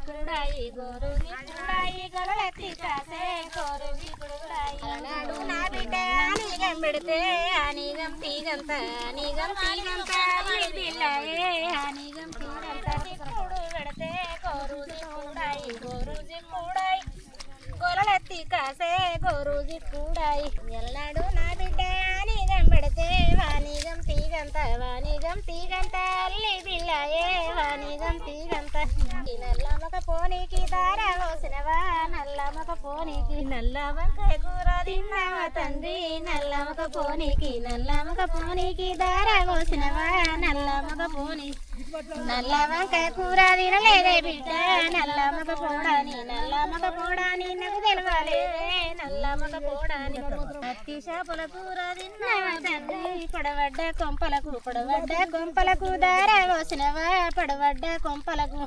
కూడాయి గోరువి కూడాయి గొలలెత్తి కాసే గోరువి కూడాయి నాడు నా బిడ్డ నీగం పెడితే నీగం తీగంత నీగం తీగంత బిల్లయే నీగం తీగంత కూడు పెడితే గోరుజి కూడాయి గోరుజి కూడాయి గొలలెత్తి కాసే గోరుజి కూడాయి ఎల్లాడు నా బిడ్డ నీగం పెడితే వానిగం తీగంత వానిగం తీగంత అల్లి బిల్లయే వానిగం తీగంత నల్లమక పోనీకి దార పోసినవా నల్లమక పోనీకి నల్ల వంకాయ కూర తిన్నావా తండ్రి నల్లమక పోనీకి దార పోసినవా నల్లమక పోనీ నల్ల వంకాయ కూర తినలేదే బిడ్డ నల్లమక పోడాని నాకు తెలవాలేదే నల్లమక పోడాని పత్తి చేపల కూర తిన్నావా తండ్రి పొడవడ్డ కొంపలకు దార పోసినవా పొడవడ్డ కొంపలకు